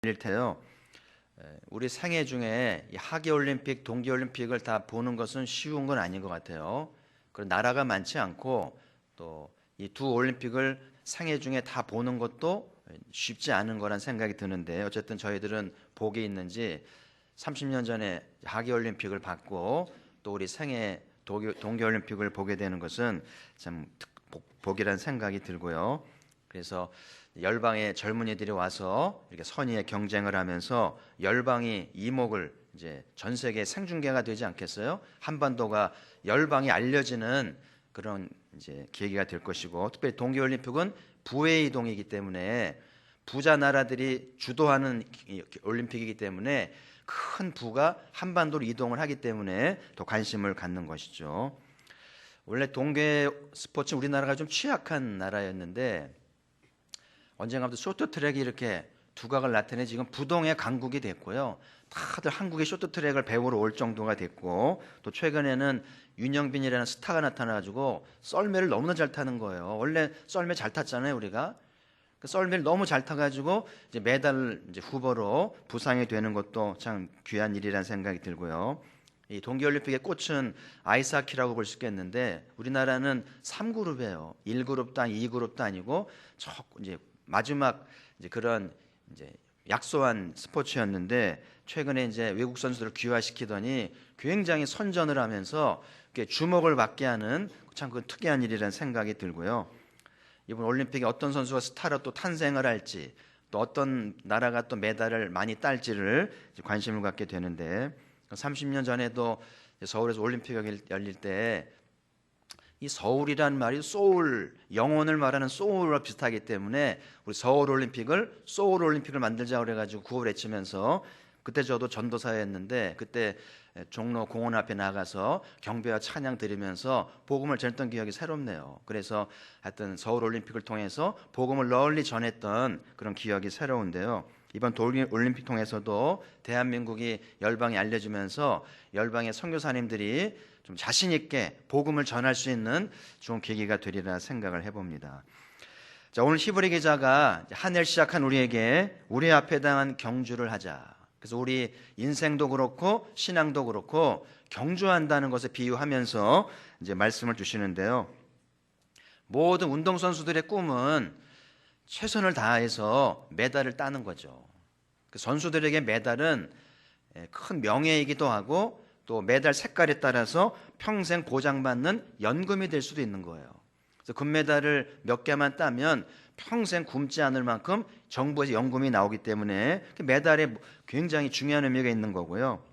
일 테요. 우리 생애 중에 이 하계올림픽, 동계올림픽을 다 보는 것은 쉬운 건 아닌 것 같아요. 그리고 나라가 많지 않고 또 이 두 올림픽을 생애 중에 다 보는 것도 쉽지 않은 거란 생각이 드는데, 어쨌든 저희들은 복이 있는지 30년 전에 하계올림픽을 봤고 또 우리 생애 동계올림픽을 보게 되는 것은 참 복이라는 생각이 들고요. 그래서 열방의 젊은이들이 와서 이렇게 선의의 경쟁을 하면서 열방이 이목을 이제 전 세계 생중계가 되지 않겠어요? 한반도가 열방이 알려지는 그런 이제 계기가 될 것이고, 특별히 동계올림픽은 부의 이동이기 때문에 부자 나라들이 주도하는 올림픽이기 때문에 큰 부가 한반도로 이동을 하기 때문에 더 관심을 갖는 것이죠. 원래 동계 스포츠 우리나라가 좀 취약한 나라였는데 언젠가부터 쇼트트랙이 이렇게 두각을 나타내 지금 부동의 강국이 됐고요. 다들 한국의 쇼트트랙을 배우러 올 정도가 됐고, 또 최근에는 윤영빈이라는 스타가 나타나가지고 썰매를 너무나 잘 타는 거예요. 원래 썰매 잘 탔잖아요, 우리가. 그 썰매를 너무 잘 타가지고 이제 메달 이제 후보로 부상이 되는 것도 참 귀한 일이라는 생각이 들고요. 이 동계올림픽의 꽃은 아이스하키라고 볼 수 있겠는데, 우리나라는 3그룹이에요. 1그룹도 아니고 2그룹도 아니고 이제 마지막 이제 그런 이제 약소한 스포츠였는데, 최근에 이제 외국 선수들을 귀화시키더니 굉장히 선전을 하면서 주목을 받게 하는 참 그 특이한 일이라는 생각이 들고요. 이번 올림픽에 어떤 선수가 스타로 또 탄생을 할지, 또 어떤 나라가 또 메달을 많이 딸지를 관심을 갖게 되는데, 30년 전에도 서울에서 올림픽이 열릴 때 이 서울이란 말이 소울, 영혼을 말하는 소울과 비슷하기 때문에 우리 서울 올림픽을 소울 올림픽을 만들자고 그래가지고 구호를 외치면서, 그때 저도 전도사였는데 그때 종로 공원 앞에 나가서 경배와 찬양 드리면서 복음을 전했던 기억이 새롭네요. 그래서 하여튼 서울 올림픽을 통해서 복음을 널리 전했던 그런 기억이 새로운데요. 이번 동계올림픽 통해서도 대한민국이 열방에 알려지면서 열방의 선교사님들이 좀 자신 있게 복음을 전할 수 있는 좋은 계기가 되리라 생각을 해봅니다. 자, 오늘 히브리 기자가 한 해를 시작한 우리에게 우리 앞에 당한 경주를 하자. 그래서 우리 인생도 그렇고 신앙도 그렇고 경주한다는 것에 비유하면서 이제 말씀을 주시는데요. 모든 운동선수들의 꿈은 최선을 다해서 메달을 따는 거죠. 그 선수들에게 메달은 큰 명예이기도 하고 또 메달 색깔에 따라서 평생 보장받는 연금이 될 수도 있는 거예요. 그래서 금메달을 몇 개만 따면 평생 굶지 않을 만큼 정부에서 연금이 나오기 때문에 메달에 굉장히 중요한 의미가 있는 거고요.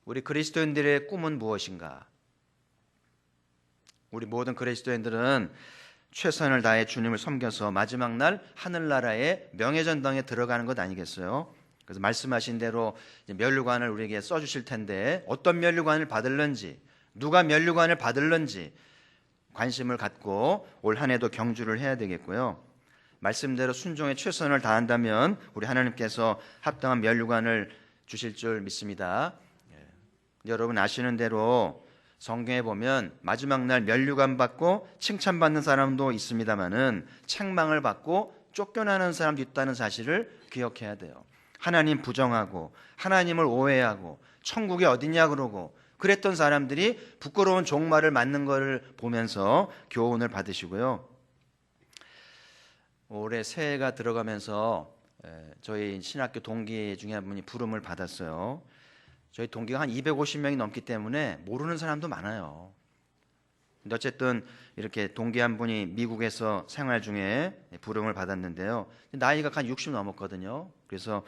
우리 그리스도인들의 꿈은 무엇인가? 우리 모든 그리스도인들은 최선을 다해 주님을 섬겨서 마지막 날 하늘나라의 명예전당에 들어가는 것 아니겠어요? 그래서 말씀하신 대로 면류관을 우리에게 써주실 텐데, 어떤 면류관을 받을런지, 누가 면류관을 받을런지 관심을 갖고 올 한 해도 경주를 해야 되겠고요. 말씀대로 순종에 최선을 다한다면 우리 하나님께서 합당한 면류관을 주실 줄 믿습니다. 여러분 아시는 대로 성경에 보면 마지막 날 면류관 받고 칭찬받는 사람도 있습니다마는 책망을 받고 쫓겨나는 사람도 있다는 사실을 기억해야 돼요. 하나님 부정하고 하나님을 오해하고 천국이 어디냐 그러고 그랬던 사람들이 부끄러운 종말을 맞는 것을 보면서 교훈을 받으시고요. 올해 새해가 들어가면서 저희 신학교 동기 중에 한 분이 부름을 받았어요. 저희 동기가 한 250명이 넘기 때문에 모르는 사람도 많아요. 근데 어쨌든 이렇게 동기 한 분이 미국에서 생활 중에 부름을 받았는데요. 나이가 한 60 넘었거든요. 그래서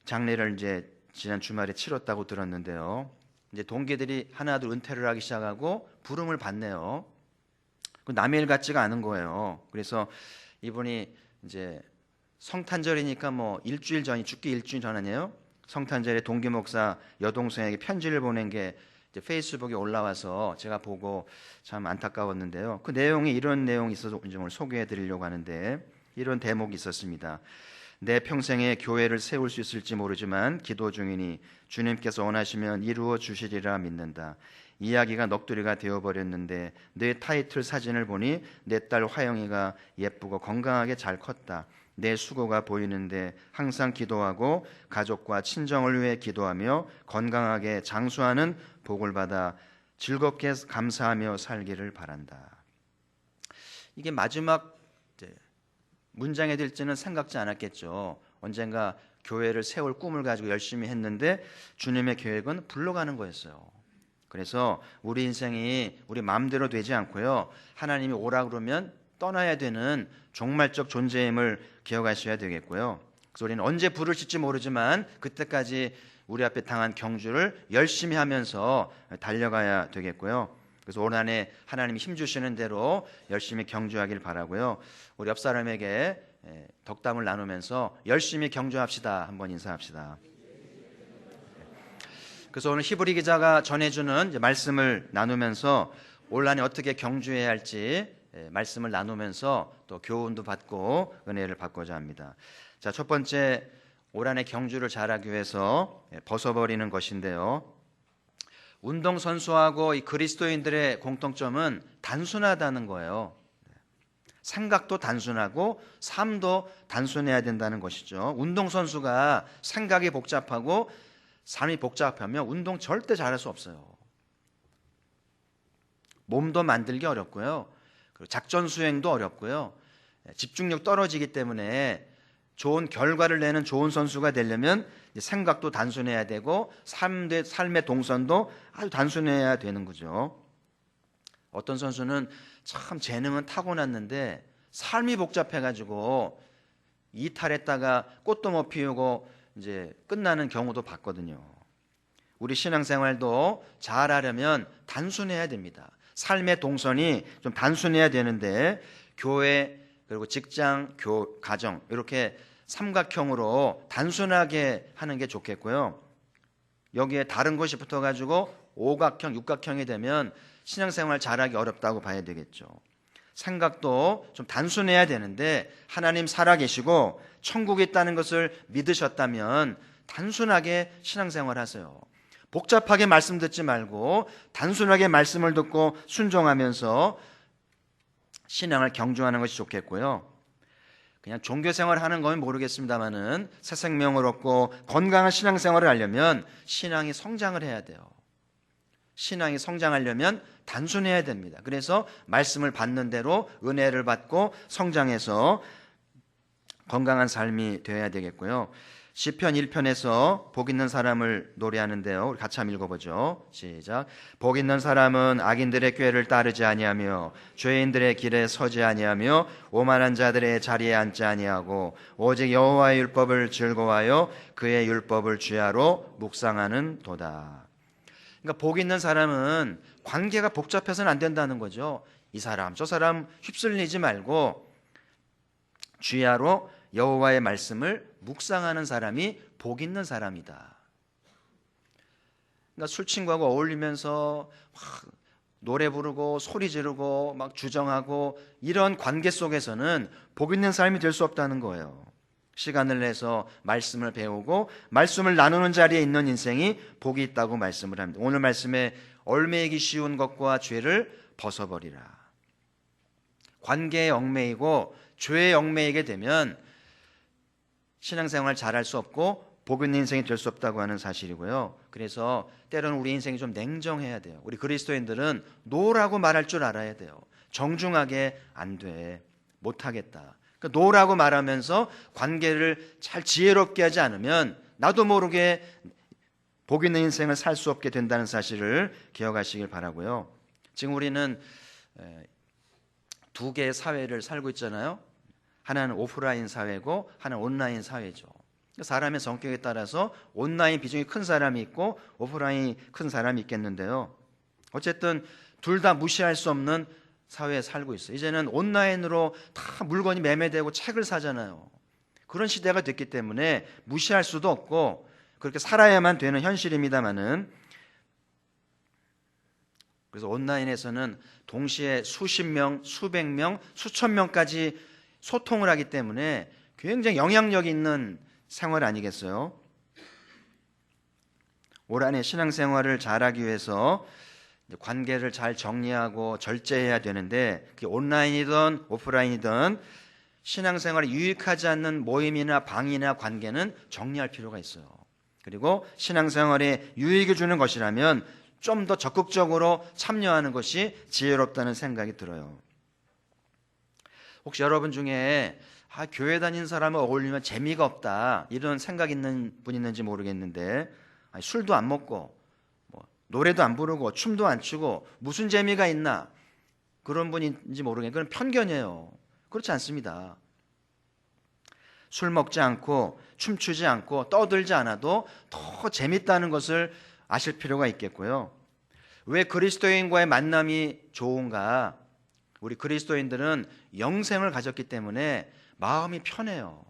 장례를 이제 지난 주말에 치렀다고 들었는데요. 이제 동기들이 하나둘 은퇴를 하기 시작하고 부름을 받네요. 남의 일 같지가 않은 거예요. 그래서 이분이 이제 성탄절이니까 뭐 일주일 전이 죽기 일주일 전 아니에요? 성탄절에 동기 목사 여동생에게 편지를 보낸 게 이제 페이스북에 올라와서 제가 보고 참 안타까웠는데요. 그 내용이 이런 내용이 있어서 오늘 소개해 드리려고 하는데, 이런 대목이 있었습니다. 내 평생에 교회를 세울 수 있을지 모르지만 기도 중이니 주님께서 원하시면 이루어 주시리라 믿는다. 이야기가 넋두리가 되어버렸는데 내 타이틀 사진을 보니 내 딸 화영이가 예쁘고 건강하게 잘 컸다. 내 수고가 보이는데 항상 기도하고 가족과 친정을 위해 기도하며 건강하게 장수하는 복을 받아 즐겁게 감사하며 살기를 바란다. 이게 마지막 문장이 될지는 생각지 않았겠죠. 언젠가 교회를 세울 꿈을 가지고 열심히 했는데 주님의 계획은 불러가는 거였어요. 그래서 우리 인생이 우리 마음대로 되지 않고요, 하나님이 오라 그러면 떠나야 되는 종말적 존재임을 기억하셔야 되겠고요. 그래서 우리는 언제 부르실지 모르지만 그때까지 우리 앞에 당한 경주를 열심히 하면서 달려가야 되겠고요. 그래서 올 한 해 하나님이 힘주시는 대로 열심히 경주하길 바라고요. 우리 옆 사람에게 덕담을 나누면서 열심히 경주합시다. 한번 인사합시다. 그래서 오늘 히브리 기자가 전해주는 말씀을 나누면서 올 한 해 어떻게 경주해야 할지 말씀을 나누면서 또 교훈도 받고 은혜를 받고자 합니다. 자, 첫 번째, 올 한 해 경주를 잘하기 위해서 벗어버리는 것인데요, 운동선수하고 이 그리스도인들의 공통점은 단순하다는 거예요. 생각도 단순하고 삶도 단순해야 된다는 것이죠. 운동선수가 생각이 복잡하고 삶이 복잡하면 운동 절대 잘할 수 없어요. 몸도 만들기 어렵고요, 그리고 작전 수행도 어렵고요, 집중력 떨어지기 때문에 좋은 결과를 내는 좋은 선수가 되려면 생각도 단순해야 되고 삶의 동선도 아주 단순해야 되는 거죠. 어떤 선수는 참 재능은 타고났는데 삶이 복잡해가지고 이탈했다가 꽃도 못 피우고 이제 끝나는 경우도 봤거든요. 우리 신앙생활도 잘하려면 단순해야 됩니다. 삶의 동선이 좀 단순해야 되는데 교회 그리고 직장, 가정 이렇게 삼각형으로 단순하게 하는 게 좋겠고요. 여기에 다른 것이 붙어가지고 오각형, 육각형이 되면 신앙생활 잘하기 어렵다고 봐야 되겠죠. 생각도 좀 단순해야 되는데 하나님 살아계시고 천국에 있다는 것을 믿으셨다면 단순하게 신앙생활 하세요. 복잡하게 말씀 듣지 말고 단순하게 말씀을 듣고 순종하면서 신앙을 경주하는 것이 좋겠고요. 그냥 종교생활을 하는 건 모르겠습니다만은 새 생명을 얻고 건강한 신앙생활을 하려면 신앙이 성장을 해야 돼요. 신앙이 성장하려면 단순해야 됩니다. 그래서 말씀을 받는 대로 은혜를 받고 성장해서 건강한 삶이 되어야 되겠고요. 시편 1편에서 복 있는 사람을 노래하는데요, 우리 같이 한번 읽어보죠. 시작. 복 있는 사람은 악인들의 꾀를 따르지 아니하며 죄인들의 길에 서지 아니하며 오만한 자들의 자리에 앉지 아니하고 오직 여호와의 율법을 즐거워하여 그의 율법을 주야로 묵상하는 도다. 그러니까 복 있는 사람은 관계가 복잡해서는 안 된다는 거죠. 이 사람 저 사람 휩쓸리지 말고 주야로 여호와의 말씀을 묵상하는 사람이 복 있는 사람이다. 그러니까 술 친구하고 어울리면서 막 노래 부르고 소리 지르고 막 주정하고 이런 관계 속에서는 복 있는 삶이 될 수 없다는 거예요. 시간을 내서 말씀을 배우고 말씀을 나누는 자리에 있는 인생이 복이 있다고 말씀을 합니다. 오늘 말씀에 얽매이기 쉬운 것과 죄를 벗어버리라. 관계에 얽매이고 죄에 얽매이게 되면 신앙생활 잘할 수 없고 복 있는 인생이 될 수 없다고 하는 사실이고요. 그래서 때로는 우리 인생이 좀 냉정해야 돼요. 우리 그리스도인들은 노라고 말할 줄 알아야 돼요. 정중하게 안 돼, 못하겠다. 그러니까 노라고 말하면서 관계를 잘 지혜롭게 하지 않으면 나도 모르게 복 있는 인생을 살 수 없게 된다는 사실을 기억하시길 바라고요. 지금 우리는 두 개의 사회를 살고 있잖아요. 하나는 오프라인 사회고 하나는 온라인 사회죠. 사람의 성격에 따라서 온라인 비중이 큰 사람이 있고 오프라인이 큰 사람이 있겠는데요. 어쨌든 둘 다 무시할 수 없는 사회에 살고 있어요. 이제는 온라인으로 다 물건이 매매되고 책을 사잖아요. 그런 시대가 됐기 때문에 무시할 수도 없고 그렇게 살아야만 되는 현실입니다만은, 그래서 온라인에서는 동시에 수십 명, 수백 명, 수천 명까지 소통을 하기 때문에 굉장히 영향력 있는 생활 아니겠어요? 올 한 해 신앙생활을 잘하기 위해서 관계를 잘 정리하고 절제해야 되는데 그게 온라인이든 오프라인이든 신앙생활에 유익하지 않는 모임이나 방이나 관계는 정리할 필요가 있어요. 그리고 신앙생활에 유익을 주는 것이라면 좀 더 적극적으로 참여하는 것이 지혜롭다는 생각이 들어요. 혹시 여러분 중에 교회 다니는 사람을 어울리면 재미가 없다 이런 생각 있는 분 있는지 모르겠는데, 술도 안 먹고 노래도 안 부르고 춤도 안 추고 무슨 재미가 있나, 그런 분인지 모르겠는데 그건 편견이에요. 그렇지 않습니다. 술 먹지 않고 춤추지 않고 떠들지 않아도 더 재밌다는 것을 아실 필요가 있겠고요. 왜 그리스도인과의 만남이 좋은가? 우리 그리스도인들은 영생을 가졌기 때문에 마음이 편해요.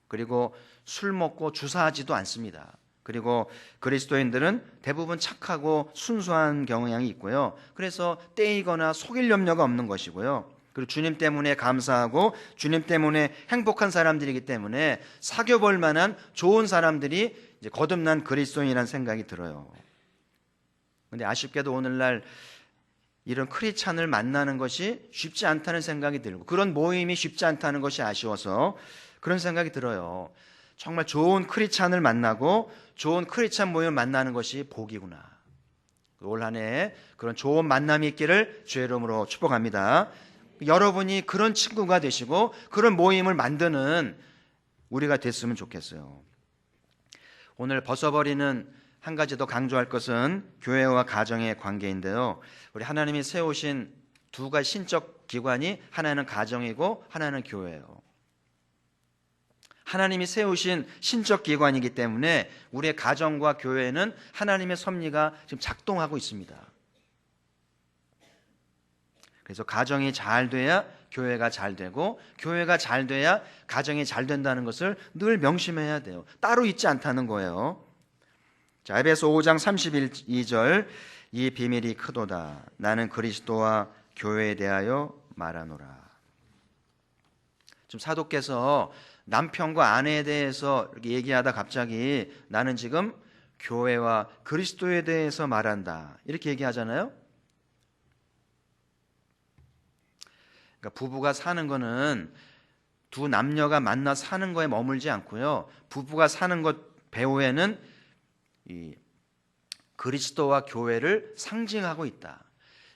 그리고 술 먹고 주사하지도 않습니다. 그리고 그리스도인들은 대부분 착하고 순수한 경향이 있고요. 그래서 떼이거나 속일 염려가 없는 것이고요. 그리고 주님 때문에 감사하고 주님 때문에 행복한 사람들이기 때문에 사귀어볼 만한 좋은 사람들이 이제 거듭난 그리스도인이라는 생각이 들어요. 그런데 아쉽게도 오늘날 이런 크리스찬을 만나는 것이 쉽지 않다는 생각이 들고, 그런 모임이 쉽지 않다는 것이 아쉬워서 그런 생각이 들어요. 정말 좋은 크리스찬을 만나고 좋은 크리스찬 모임을 만나는 것이 복이구나. 올 한 해 그런 좋은 만남이 있기를 주의 이름으로 축복합니다. 여러분이 그런 친구가 되시고 그런 모임을 만드는 우리가 됐으면 좋겠어요. 오늘 벗어버리는 한 가지 더 강조할 것은 교회와 가정의 관계인데요. 우리 하나님이 세우신 두 가지 신적 기관이, 하나는 가정이고 하나는 교회예요. 하나님이 세우신 신적 기관이기 때문에 우리의 가정과 교회는 하나님의 섭리가 지금 작동하고 있습니다. 그래서 가정이 잘 돼야 교회가 잘 되고, 교회가 잘 돼야 가정이 잘 된다는 것을 늘 명심해야 돼요. 따로 있지 않다는 거예요. 자, 에베소 5장 32절, 이 비밀이 크도다. 나는 그리스도와 교회에 대하여 말하노라. 지금 사도께서 남편과 아내에 대해서 이렇게 얘기하다 갑자기 나는 지금 교회와 그리스도에 대해서 말한다 이렇게 얘기하잖아요. 그러니까 부부가 사는 거는 두 남녀가 만나 사는 거에 머물지 않고요. 부부가 사는 것 배후에는 이 그리스도와 교회를 상징하고 있다.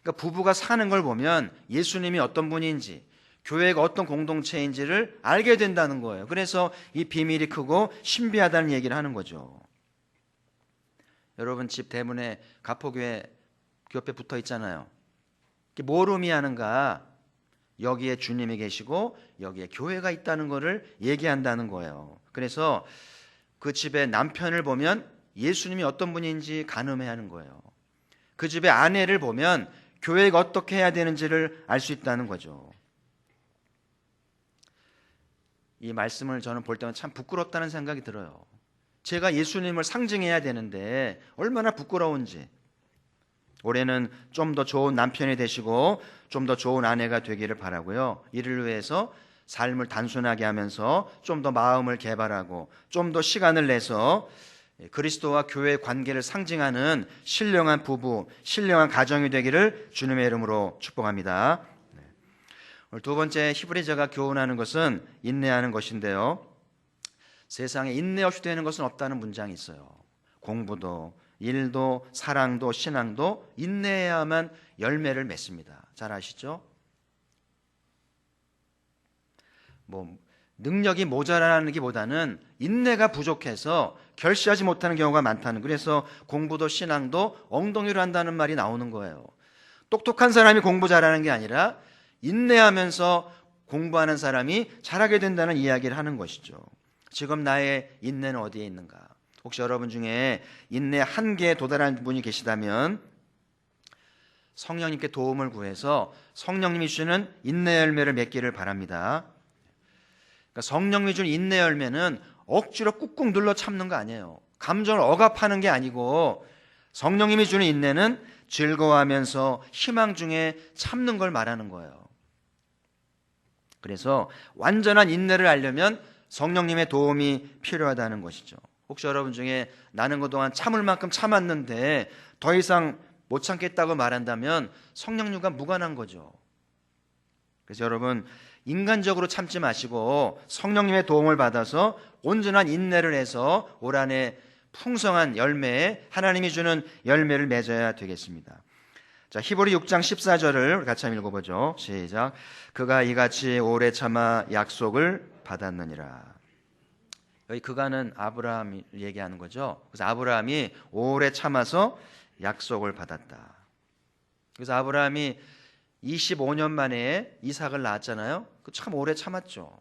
그러니까 부부가 사는 걸 보면 예수님이 어떤 분인지, 교회가 어떤 공동체인지를 알게 된다는 거예요. 그래서 이 비밀이 크고 신비하다는 얘기를 하는 거죠. 여러분 집 대문에 가포교회 옆에 붙어 있잖아요. 뭘 의미하는가? 여기에 주님이 계시고 여기에 교회가 있다는 것을 얘기한다는 거예요. 그래서 그 집의 남편을 보면 예수님이 어떤 분인지 가늠해야 하는 거예요. 그 집의 아내를 보면 교회가 어떻게 해야 되는지를 알 수 있다는 거죠. 이 말씀을 저는 볼 때는 참 부끄럽다는 생각이 들어요. 제가 예수님을 상징해야 되는데 얼마나 부끄러운지. 올해는 좀 더 좋은 남편이 되시고 좀 더 좋은 아내가 되기를 바라고요. 이를 위해서 삶을 단순하게 하면서 좀 더 마음을 개발하고 좀 더 시간을 내서 그리스도와 교회의 관계를 상징하는 신령한 부부, 신령한 가정이 되기를 주님의 이름으로 축복합니다. 오늘 두 번째 히브리서가 교훈하는 것은 인내하는 것인데요. 세상에 인내 없이 되는 것은 없다는 문장이 있어요. 공부도 일도 사랑도 신앙도 인내해야만 열매를 맺습니다. 잘 아시죠? 능력이 모자라는 게보다는 인내가 부족해서 결시하지 못하는 경우가 많다는, 그래서 공부도 신앙도 엉덩이로 한다는 말이 나오는 거예요. 똑똑한 사람이 공부 잘하는 게 아니라 인내하면서 공부하는 사람이 잘하게 된다는 이야기를 하는 것이죠. 지금 나의 인내는 어디에 있는가? 혹시 여러분 중에 인내 한계에 도달한 분이 계시다면 성령님께 도움을 구해서 성령님이 주시는 인내 열매를 맺기를 바랍니다. 그러니까 성령님이 주는 인내 열매는 억지로 꾹꾹 눌러 참는 거 아니에요. 감정을 억압하는 게 아니고, 성령님이 주는 인내는 즐거워하면서 희망 중에 참는 걸 말하는 거예요. 그래서 완전한 인내를 하려면 성령님의 도움이 필요하다는 것이죠. 혹시 여러분 중에 나는 그동안 참을 만큼 참았는데 더 이상 못 참겠다고 말한다면 성령님과 무관한 거죠. 그래서 여러분, 인간적으로 참지 마시고 성령님의 도움을 받아서 온전한 인내를 해서 올 한해 풍성한 열매, 하나님이 주는 열매를 맺어야 되겠습니다. 자, 히브리 6장 14절을 같이 한번 읽어보죠. 시작. 그가 이같이 오래 참아 약속을 받았느니라. 여기 그가는 아브라함이 얘기하는 거죠. 그래서 아브라함이 오래 참아서 약속을 받았다. 그래서 아브라함이 25년 만에 이삭을 낳았잖아요. 그 참 오래 참았죠.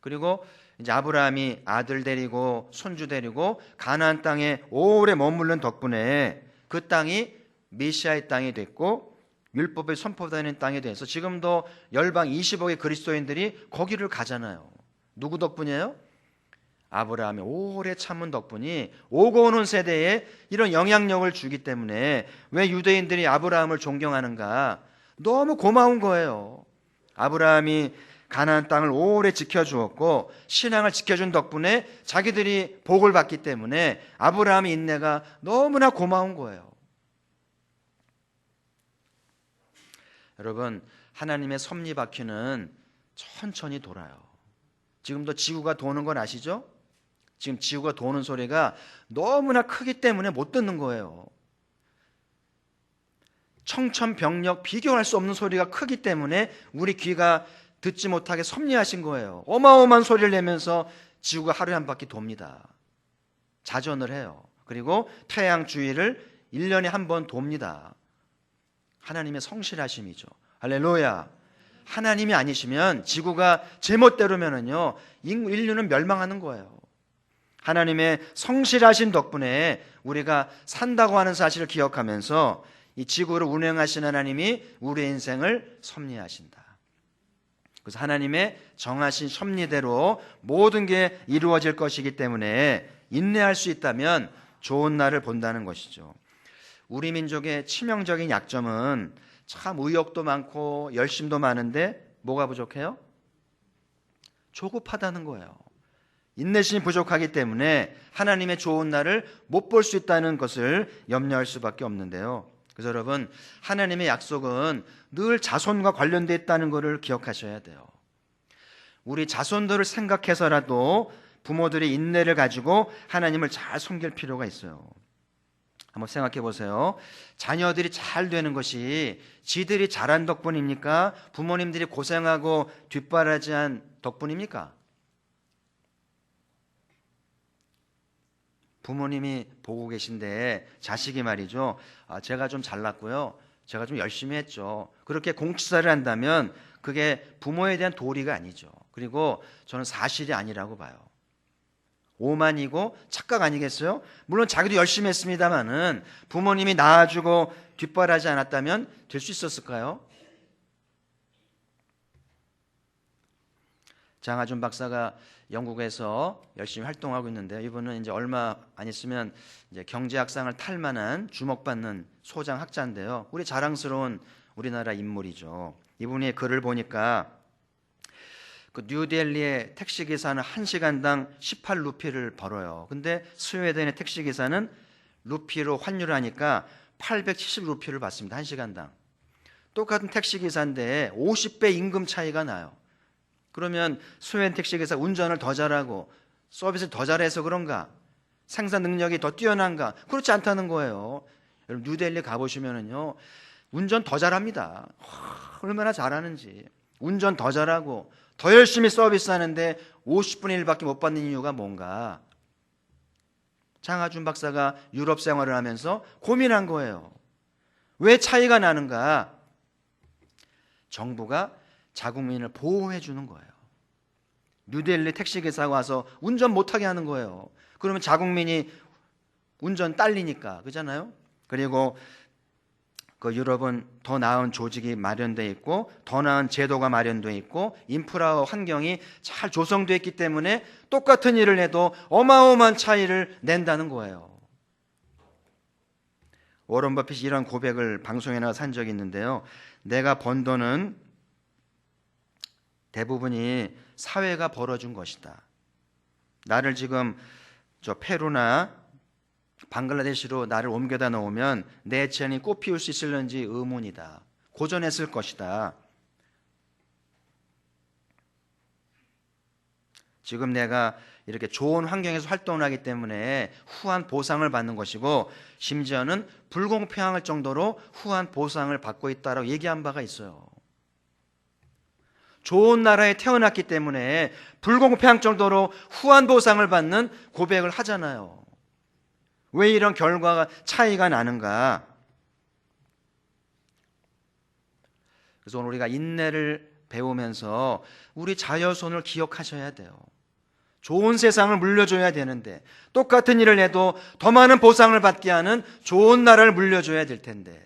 그리고 이제 아브라함이 아들 데리고 손주 데리고 가나안 땅에 오래 머무른 덕분에 그 땅이 메시아의 땅이 됐고 율법에 선포되는 땅이 돼서 지금도 열방 20억의 그리스도인들이 거기를 가잖아요. 누구 덕분이에요? 아브라함이 오래 참은 덕분이 오고 오는 세대에 이런 영향력을 주기 때문에 왜 유대인들이 아브라함을 존경하는가? 너무 고마운 거예요. 아브라함이 가나안 땅을 오래 지켜주었고 신앙을 지켜준 덕분에 자기들이 복을 받기 때문에 아브라함의 인내가 너무나 고마운 거예요. 여러분, 하나님의 섭리바퀴는 천천히 돌아요. 지금도 지구가 도는 건 아시죠? 지금 지구가 도는 소리가 너무나 크기 때문에 못 듣는 거예요. 청천벽력 비교할 수 없는 소리가 크기 때문에 우리 귀가 듣지 못하게 섭리하신 거예요. 어마어마한 소리를 내면서 지구가 하루에 한 바퀴 돕니다. 자전을 해요. 그리고 태양 주위를 1년에 한 번 돕니다. 하나님의 성실하심이죠. 할렐루야. 하나님이 아니시면 지구가 제멋대로면은요 인류는 멸망하는 거예요. 하나님의 성실하신 덕분에 우리가 산다고 하는 사실을 기억하면서 이 지구를 운행하신 하나님이 우리의 인생을 섭리하신다. 그래서 하나님의 정하신 섭리대로 모든 게 이루어질 것이기 때문에 인내할 수 있다면 좋은 날을 본다는 것이죠. 우리 민족의 치명적인 약점은 참 의욕도 많고 열심도 많은데 뭐가 부족해요? 조급하다는 거예요. 인내심이 부족하기 때문에 하나님의 좋은 날을 못 볼 수 있다는 것을 염려할 수밖에 없는데요. 그래서 여러분, 하나님의 약속은 늘 자손과 관련되어 있다는 것을 기억하셔야 돼요. 우리 자손들을 생각해서라도 부모들이 인내를 가지고 하나님을 잘 섬길 필요가 있어요. 한번 생각해 보세요. 자녀들이 잘 되는 것이 지들이 잘한 덕분입니까? 부모님들이 고생하고 뒷바라지한 덕분입니까? 부모님이 보고 계신데 자식이 말이죠. 제가 좀 잘났고요. 제가 좀 열심히 했죠. 그렇게 공치사를 한다면 그게 부모에 대한 도리가 아니죠. 그리고 저는 사실이 아니라고 봐요. 오만이고 착각 아니겠어요? 물론 자기도 열심히 했습니다마는 부모님이 낳아주고 뒷바라지 않았다면 될 수 있었을까요? 장하준 박사가 영국에서 열심히 활동하고 있는데 이분은 이제 얼마 안 있으면 이제 경제학상을 탈 만한 주목받는 소장 학자인데요. 우리 자랑스러운 우리나라 인물이죠. 이분의 글을 보니까 그 뉴델리의 택시기사는 1시간당 18루피를 벌어요. 근데 스웨덴의 택시기사는 루피로 환율하니까 870루피를 받습니다. 1시간당. 똑같은 택시기사인데 50배 임금 차이가 나요. 그러면 스웨덴 택시기사 운전을 더 잘하고 서비스를 더 잘해서 그런가? 생산 능력이 더 뛰어난가? 그렇지 않다는 거예요. 여러분 뉴델리 가보시면은요 운전 더 잘합니다. 얼마나 잘하는지. 운전 더 잘하고 더 열심히 서비스하는데 50분의 1밖에 못 받는 이유가 뭔가? 장하준 박사가 유럽 생활을 하면서 고민한 거예요. 왜 차이가 나는가? 정부가 자국민을 보호해 주는 거예요. 뉴델리 택시기사가 와서 운전 못하게 하는 거예요. 그러면 자국민이 운전 딸리니까, 그잖아요? 그리고 그 유럽은 더 나은 조직이 마련되어 있고 더 나은 제도가 마련되어 있고 인프라와 환경이 잘 조성되어 있기 때문에 똑같은 일을 해도 어마어마한 차이를 낸다는 거예요. 워런 버핏이 이런 고백을 방송에 나와서 한 적이 있는데요. 내가 번 돈은 대부분이 사회가 벌어준 것이다. 나를 지금 저 페루나 방글라데시로 나를 옮겨다 놓으면 내 재능이 꽃피울 수 있을는지 의문이다. 고전했을 것이다. 지금 내가 이렇게 좋은 환경에서 활동을 하기 때문에 후한 보상을 받는 것이고, 심지어는 불공평할 정도로 후한 보상을 받고 있다라고 얘기한 바가 있어요. 좋은 나라에 태어났기 때문에 불공평할 정도로 후한 보상을 받는 고백을 하잖아요. 왜 이런 결과가 차이가 나는가? 그래서 오늘 우리가 인내를 배우면서 우리 자녀손을 기억하셔야 돼요. 좋은 세상을 물려줘야 되는데, 똑같은 일을 해도 더 많은 보상을 받게 하는 좋은 나라를 물려줘야 될 텐데.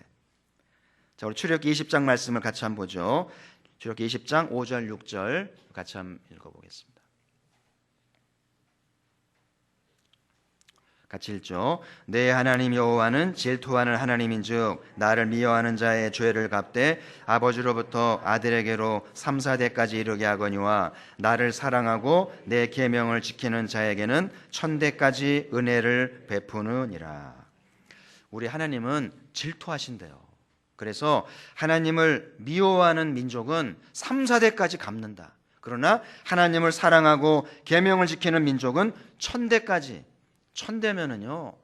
자, 우리 출애굽기 20장 말씀을 같이 한번 보죠. 출애굽기 20장 5절 6절 같이 한번 읽어보겠습니다. 같이 읽죠. 내 하나님 여호와는 질투하는 하나님인즉 나를 미워하는 자의 죄를 갚되 아버지로부터 아들에게로 3, 4대까지 이르게 하거니와 나를 사랑하고 내 계명을 지키는 자에게는 1000대까지 은혜를 베푸느니라. 우리 하나님은 질투하신대요. 그래서 하나님을 미워하는 민족은 3, 4대까지 갚는다. 그러나 하나님을 사랑하고 계명을 지키는 민족은 1000대까지. 1000대면은요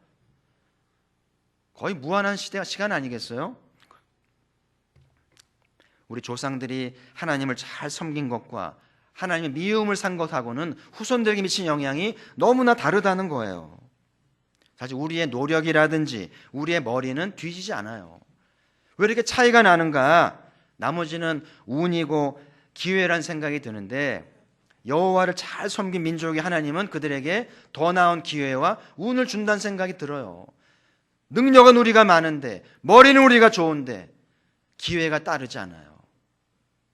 거의 무한한 시간 아니겠어요? 우리 조상들이 하나님을 잘 섬긴 것과 하나님의 미움을 산 것하고는 후손들에게 미친 영향이 너무나 다르다는 거예요. 사실 우리의 노력이라든지 우리의 머리는 뒤지지 않아요. 왜 이렇게 차이가 나는가? 나머지는 운이고 기회란 생각이 드는데, 여호와를 잘 섬긴 민족의 하나님은 그들에게 더 나은 기회와 운을 준다는 생각이 들어요. 능력은 우리가 많은데, 머리는 우리가 좋은데 기회가 따르지 않아요.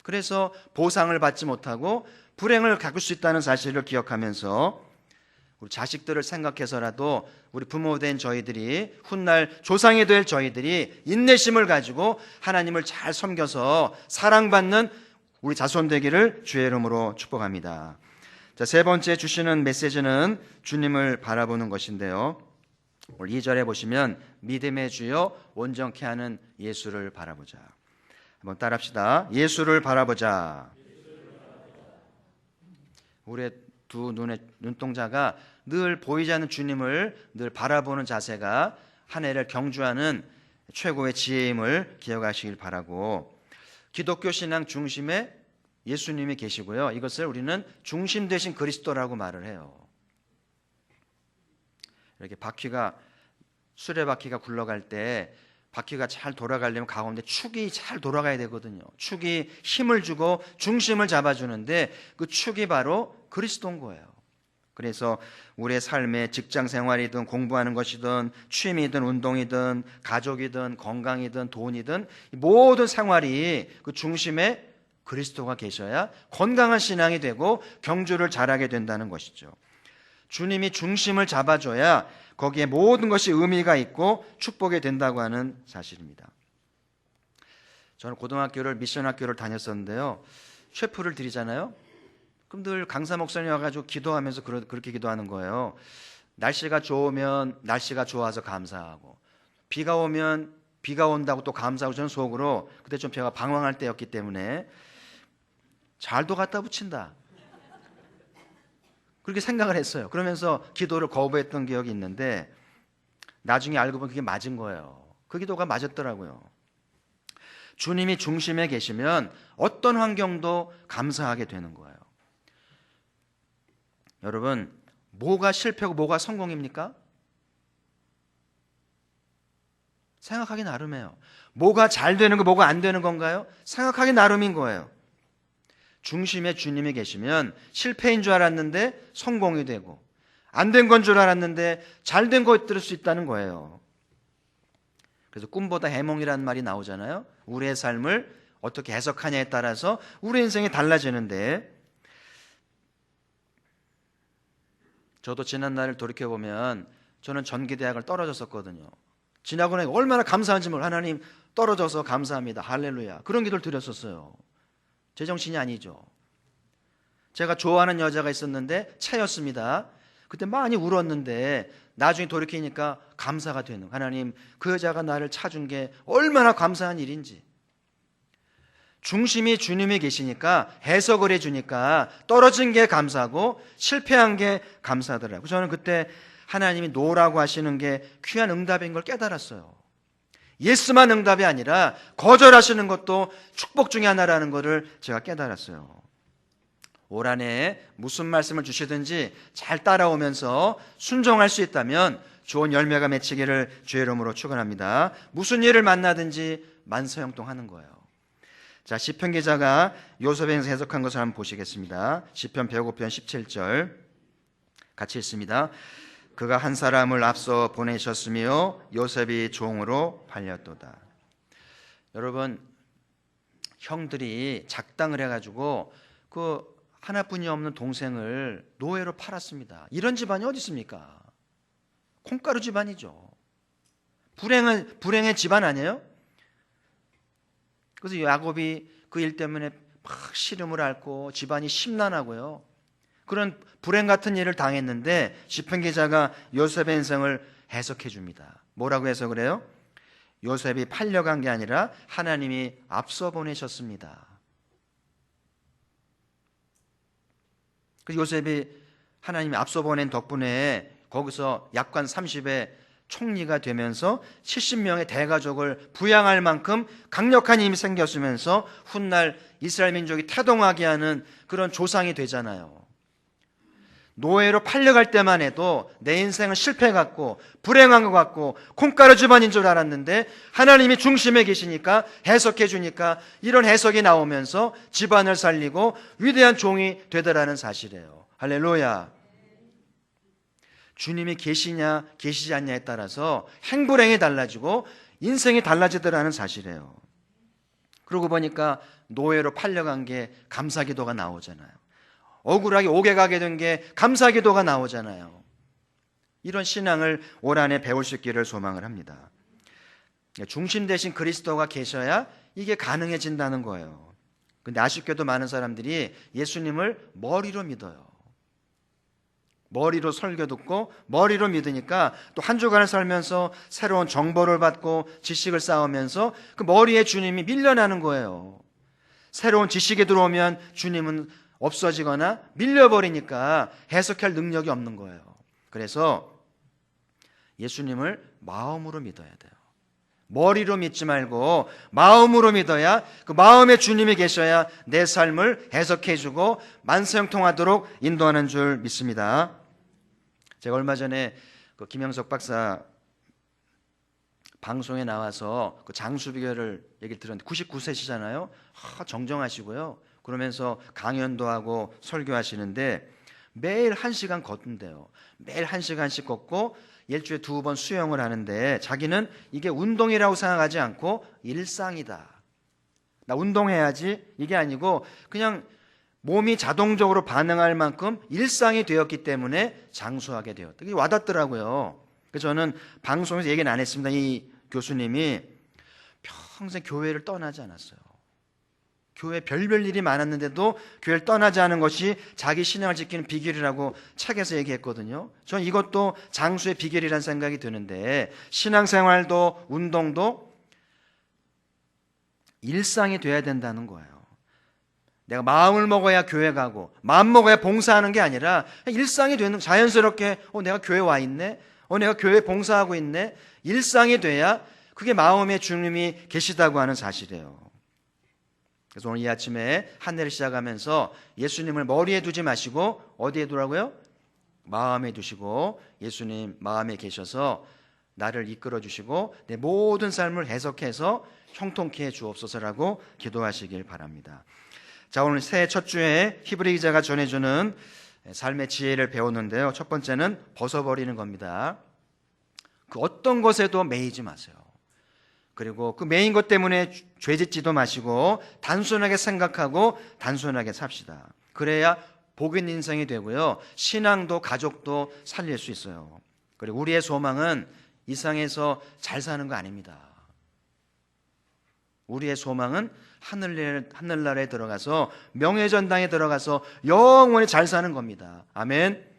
그래서 보상을 받지 못하고 불행을 겪을 수 있다는 사실을 기억하면서 우리 자식들을 생각해서라도 우리 부모 된 저희들이, 훗날 조상이 될 저희들이 인내심을 가지고 하나님을 잘 섬겨서 사랑받는 우리 자손 되기를 주의 이름으로 축복합니다. 자, 세 번째 주시는 메시지는 주님을 바라보는 것인데요. 오늘 2절에 보시면 믿음의 주여 온전케 하는 예수를 바라보자. 한번 따라합시다. 예수를 바라보자. 우리의 두 눈의 눈동자가 늘 보이지 않는 주님을 늘 바라보는 자세가 한 해를 경주하는 최고의 지혜임을 기억하시길 바라고, 기독교 신앙 중심에 예수님이 계시고요, 이것을 우리는 중심 되신 그리스도라고 말을 해요. 이렇게 수레바퀴가 굴러갈 때 바퀴가 잘 돌아가려면 가운데 축이 잘 돌아가야 되거든요. 축이 힘을 주고 중심을 잡아주는데 그 축이 바로 그리스도인 거예요. 그래서 우리의 삶에 직장 생활이든 공부하는 것이든 취미든 운동이든 가족이든 건강이든 돈이든 모든 생활이 그 중심에 그리스도가 계셔야 건강한 신앙이 되고 경주를 잘하게 된다는 것이죠. 주님이 중심을 잡아줘야 거기에 모든 것이 의미가 있고 축복이 된다고 하는 사실입니다. 저는 고등학교를 미션 학교를 다녔었는데요, 셰프를 드리잖아요. 그럼 늘 강사 목사님 와가지고 기도하면서 그렇게 기도하는 거예요. 날씨가 좋으면 날씨가 좋아서 감사하고, 비가 오면 비가 온다고 또 감사하고, 저는 속으로 그때 좀 제가 방황할 때였기 때문에 잘도 갖다 붙인다, 그렇게 생각을 했어요. 그러면서 기도를 거부했던 기억이 있는데 나중에 알고 보면 그게 맞은 거예요. 그 기도가 맞았더라고요. 주님이 중심에 계시면 어떤 환경도 감사하게 되는 거예요. 여러분, 뭐가 실패고 뭐가 성공입니까? 생각하기 나름이에요. 뭐가 잘 되는 거, 뭐가 안 되는 건가요? 생각하기 나름인 거예요. 중심에 주님이 계시면 실패인 줄 알았는데 성공이 되고, 안 된 건 줄 알았는데 잘 된 거 들을 수 있다는 거예요. 그래서 꿈보다 해몽이라는 말이 나오잖아요. 우리의 삶을 어떻게 해석하냐에 따라서 우리 인생이 달라지는데, 저도 지난날을 돌이켜보면 저는 전기대학을 떨어졌었거든요. 지나고 나니 얼마나 감사한지 몰라요. 하나님, 떨어져서 감사합니다, 할렐루야, 그런 기도를 드렸었어요. 제정신이 아니죠. 제가 좋아하는 여자가 있었는데 차였습니다. 그때 많이 울었는데 나중에 돌이키니까 감사가 되는, 하나님, 그 여자가 나를 찾은 게 얼마나 감사한 일인지. 중심이 주님이 계시니까 해석을 해주니까 떨어진 게 감사하고 실패한 게 감사하더라고요. 저는 그때 하나님이 노라고 하시는 게 귀한 응답인 걸 깨달았어요. 예스만 응답이 아니라 거절하시는 것도 축복 중에 하나라는 것을 제가 깨달았어요. 올 한 해 무슨 말씀을 주시든지 잘 따라오면서 순종할 수 있다면 좋은 열매가 맺히기를 주의 이름으로 축원합니다. 무슨 일을 만나든지 만사형통하는 거예요. 자, 시편 기자가 요셉에서 해석한 것을 한번 보시겠습니다. 시편 105편 17절 같이 읽습니다. 그가 한 사람을 앞서 보내셨으며 요셉이 종으로 팔렸도다. 여러분, 형들이 작당을 해가지고 그 하나뿐이 없는 동생을 노예로 팔았습니다. 이런 집안이 어디 있습니까? 콩가루 집안이죠. 불행의 집안 아니에요? 그래서 야곱이 그 일 때문에 막 시름을 앓고 집안이 심란하고요. 그런 불행 같은 일을 당했는데 시편 기자가 요셉의 인생을 해석해 줍니다. 뭐라고 해석을 해요? 요셉이 팔려간 게 아니라 하나님이 앞서 보내셨습니다. 그래서 요셉이 하나님이 앞서 보낸 덕분에 거기서 약관 30의 총리가 되면서 70명의 대가족을 부양할 만큼 강력한 힘이 생겼으면서 훗날 이스라엘 민족이 태동하게 하는 그런 조상이 되잖아요. 노예로 팔려갈 때만 해도 내 인생은 실패 같고 불행한 것 같고 콩가루 집안인 줄 알았는데 하나님이 중심에 계시니까 해석해 주니까 이런 해석이 나오면서 집안을 살리고 위대한 종이 되더라는 사실이에요. 할렐루야. 주님이 계시냐 계시지 않냐에 따라서 행불행이 달라지고 인생이 달라지더라는 사실이에요. 그러고 보니까 노예로 팔려간 게 감사기도가 나오잖아요. 억울하게 옥에 가게 된 게 감사기도가 나오잖아요. 이런 신앙을 올 한 해 배울 수 있기를 소망을 합니다. 중심 대신 그리스도가 계셔야 이게 가능해진다는 거예요. 근데 아쉽게도 많은 사람들이 예수님을 머리로 믿어요. 머리로 설교 듣고 머리로 믿으니까 또 한 주간을 살면서 새로운 정보를 받고 지식을 쌓으면서 그 머리에 주님이 밀려나는 거예요. 새로운 지식이 들어오면 주님은 없어지거나 밀려버리니까 해석할 능력이 없는 거예요. 그래서 예수님을 마음으로 믿어야 돼요. 머리로 믿지 말고 마음으로 믿어야 그 마음에 주님이 계셔야 내 삶을 해석해주고 만사형통하도록 인도하는 줄 믿습니다. 제가 얼마 전에 그 김영석 박사 방송에 나와서 그 장수비결을 얘기를 들었는데 99세시잖아요. 정정하시고요. 그러면서 강연도 하고 설교하시는데 매일 1시간 걷는데요. 매일 1시간씩 걷고 일주일에 2번 수영을 하는데 자기는 이게 운동이라고 생각하지 않고 일상이다. 나 운동해야지 이게 아니고 그냥 몸이 자동적으로 반응할 만큼 일상이 되었기 때문에 장수하게 되었다. 이게 와닿더라고요. 그래서 저는 방송에서 얘기는 안 했습니다. 이 교수님이 평생 교회를 떠나지 않았어요. 교회 별별 일이 많았는데도 교회를 떠나지 않은 것이 자기 신앙을 지키는 비결이라고 책에서 얘기했거든요. 전 이것도 장수의 비결이라는 생각이 드는데 신앙생활도 운동도 일상이 돼야 된다는 거예요. 내가 마음을 먹어야 교회 가고 마음 먹어야 봉사하는 게 아니라 일상이 되는 자연스럽게 내가 교회 와 있네. 내가 교회 봉사하고 있네. 일상이 돼야 그게 마음에 주님이 계시다고 하는 사실이에요. 그래서 오늘 이 아침에 한 해를 시작하면서 예수님을 머리에 두지 마시고 어디에 두라고요? 마음에 두시고 예수님 마음에 계셔서 나를 이끌어 주시고 내 모든 삶을 해석해서 형통케 해 주옵소서라고 기도하시길 바랍니다. 자, 오늘 새해 첫 주에 히브리 기자가 전해주는 삶의 지혜를 배웠는데요. 첫 번째는 벗어버리는 겁니다. 그 어떤 것에도 매이지 마세요. 그리고 그 매인 것 때문에 죄짓지도 마시고 단순하게 생각하고 단순하게 삽시다. 그래야 복 있는 인생이 되고요. 신앙도 가족도 살릴 수 있어요. 그리고 우리의 소망은 이 세상에서 잘 사는 거 아닙니다. 우리의 소망은 하늘나라에 들어가서 명예전당에 들어가서 영원히 잘 사는 겁니다. 아멘.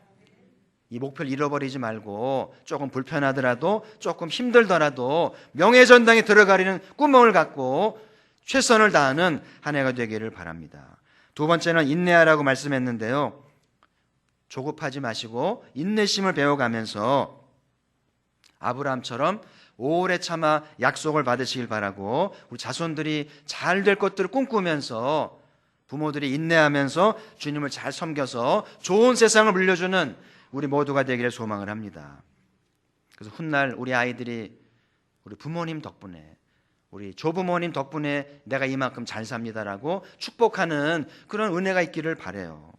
이 목표를 잃어버리지 말고 조금 불편하더라도 조금 힘들더라도 명예전당에 들어가려는 꿈을 갖고 최선을 다하는 한 해가 되기를 바랍니다. 두 번째는 인내하라고 말씀했는데요. 조급하지 마시고 인내심을 배워가면서 아브라함처럼 오래 참아 약속을 받으시길 바라고, 우리 자손들이 잘 될 것들을 꿈꾸면서 부모들이 인내하면서 주님을 잘 섬겨서 좋은 세상을 물려주는 우리 모두가 되기를 소망을 합니다. 그래서 훗날 우리 아이들이 우리 부모님 덕분에, 우리 조부모님 덕분에 내가 이만큼 잘 삽니다라고 축복하는 그런 은혜가 있기를 바라요.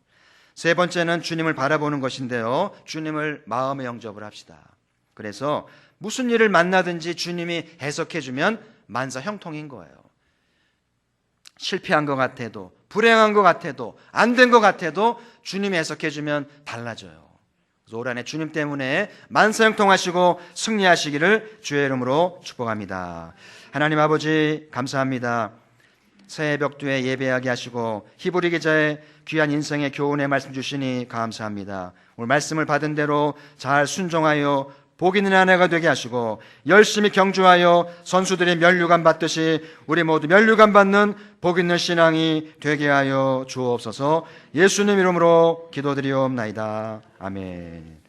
세 번째는 주님을 바라보는 것인데요. 주님을 마음의 영접을 합시다. 그래서 무슨 일을 만나든지 주님이 해석해주면 만사 형통인 거예요. 실패한 것 같아도, 불행한 것 같아도, 안 된 것 같아도 주님이 해석해주면 달라져요. 그래서 올 한 해 주님 때문에 만사 형통하시고 승리하시기를 주의 이름으로 축복합니다. 하나님 아버지 감사합니다. 새해 벽두에 예배하게 하시고 히브리 기자의 귀한 인생의 교훈의 말씀 주시니 감사합니다. 오늘 말씀을 받은 대로 잘 순종하여 복 있는 한 해가 되게 하시고 열심히 경주하여 선수들이 면류관 받듯이 우리 모두 면류관 받는 복 있는 신앙이 되게 하여 주옵소서. 예수님 이름으로 기도드리옵나이다. 아멘.